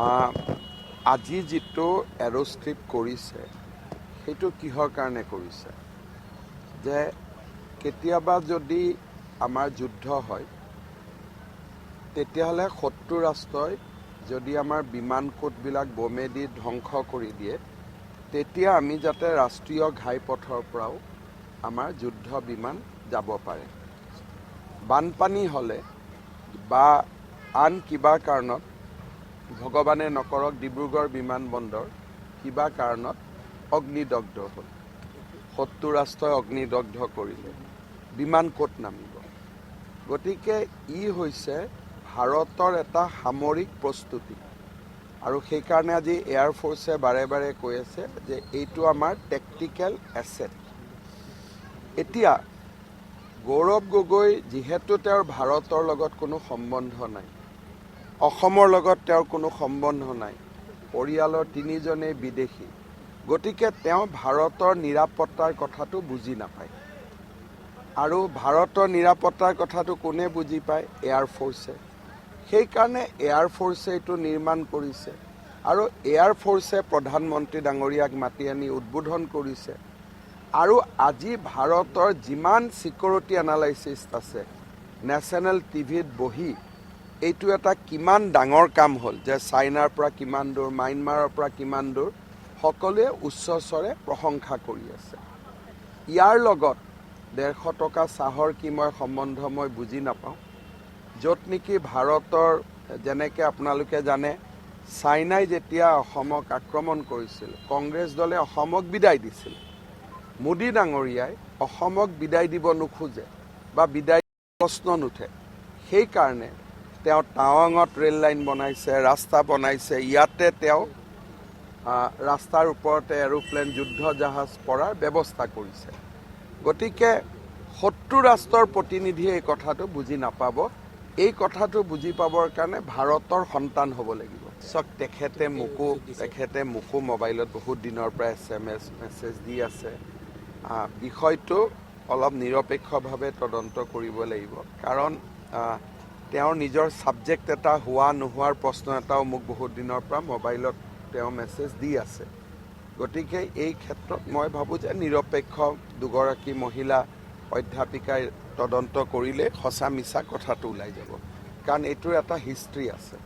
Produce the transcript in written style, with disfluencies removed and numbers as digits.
আজি যিটো এৰোস্ট্ৰিপ কৰিছে সেইটো কিহৰ কাৰণে কৰিছে যে কেতিয়াবা যদি আমাৰ যুদ্ধ হয় তেতিয়াহ'লে শত্ৰু ৰাষ্ট্ৰই যদি আমাৰ বিমান কোটবিলাক বোমেদি ধ্বংস কৰি দিয়ে তেতিয়া আমি যাতে ৰাষ্ট্ৰীয় ঘাইপথৰ পৰাও আমাৰ যুদ্ধ বিমান যাব পাৰে বানপানী হ'লে বা আন কিবা কাৰণত ভগৱানে নকৰক ডিব্ৰুগড় বিমানবন্দৰ কিবা কাৰণত অগ্নিদগ্ধ হ'ল শত্ৰু ৰাষ্ট্ৰই অগ্নিদগ্ধ কৰিলে বিমান ক'ত নামিব গতিকে ই হৈছে ভাৰতৰ এটা সামৰিক প্ৰস্তুতি আৰু সেইকাৰণে আজি এয়াৰ ফ'ৰ্ছে বাৰে বাৰে কৈ আছে যে এইটো আমাৰ টেকটিকেল এছেট এতিয়া গৌৰৱ গগৈ যিহেতু তেওঁৰ ভাৰতৰ লগত কোনো সম্বন্ধ নাই অসমৰ লগত তেওঁৰ কোনো সম্বন্ধ নাই পৰিয়ালৰ তিনিজনেই বিদেশী গতিকে তেওঁ ভাৰতৰ নিৰাপত্তাৰ কথাটো বুজি নাপায় আৰু ভাৰতৰ নিৰাপত্তাৰ কথাটো কোনে বুজি পায় এয়াৰ ফ'ৰ্ছে সেইকাৰণে এয়াৰ ফ'ৰ্ছে এইটো নিৰ্মাণ কৰিছে আৰু এয়াৰ ফ'ৰ্ছে প্ৰধানমন্ত্ৰী ডাঙৰীয়াক মাতি আনি উদ্বোধন কৰিছে আৰু আজি ভাৰতৰ যিমান সিকিউৰিটি এনালাইচিছ আছে নেশ্যনেল টিভিত বহি এইটো এটা কিমান ডাঙৰ কাম হ'ল যে চাইনাৰ পৰা কিমান দূৰ ম্যানমাৰৰ পৰা কিমান দূৰ সকলোৱে উচ্চ স্বৰে প্ৰশংসা কৰি আছে ইয়াৰ লগত 150 টকা চাহৰ কি মই সম্বন্ধ মই বুজি নাপাওঁ য'ত নেকি ভাৰতৰ যেনেকৈ আপোনালোকে জানে চাইনাই যেতিয়া অসমক আক্ৰমণ কৰিছিল কংগ্ৰেছ দলে অসমক বিদায় দিছিল মোদী ডাঙৰীয়াই অসমক বিদায় দিব নোখোজে বা বিদায় প্ৰশ্ন নুঠে সেইকাৰণে তেওঁ টাৱাঙত ৰেল লাইন বনাইছে ৰাস্তা বনাইছে ইয়াতে তেওঁ ৰাস্তাৰ ওপৰতে এৰোপ্লেন যুদ্ধ জাহাজ পৰাৰ ব্যৱস্থা কৰিছে গতিকে শত্ৰু ৰাষ্ট্ৰৰ প্ৰতিনিধিয়ে এই কথাটো বুজি নাপাব এই কথাটো বুজি পাবৰ কাৰণে ভাৰতৰ সন্তান হ'ব লাগিব চক তেখেতে মোকো মোবাইলত বহুত দিনৰ পৰা SMS মেছেজ দি আছে বিষয়টো অলপ নিৰপেক্ষভাৱে তদন্ত কৰিব লাগিব কাৰণ তেওঁৰ নিজৰ ছাবজেক্ট এটা হোৱা নোহোৱাৰ প্ৰশ্ন এটাও মোক বহুত দিনৰ পৰা মোবাইলত তেওঁ মেছেজ দি আছে গতিকে এই ক্ষেত্ৰত মই ভাবোঁ যে নিৰপেক্ষ দুগৰাকী মহিলা অধ্যাপিকাই তদন্ত কৰিলে সঁচা মিছা কথাটো ওলাই যাব কাৰণ এইটোৰ এটা হিষ্ট্ৰী আছে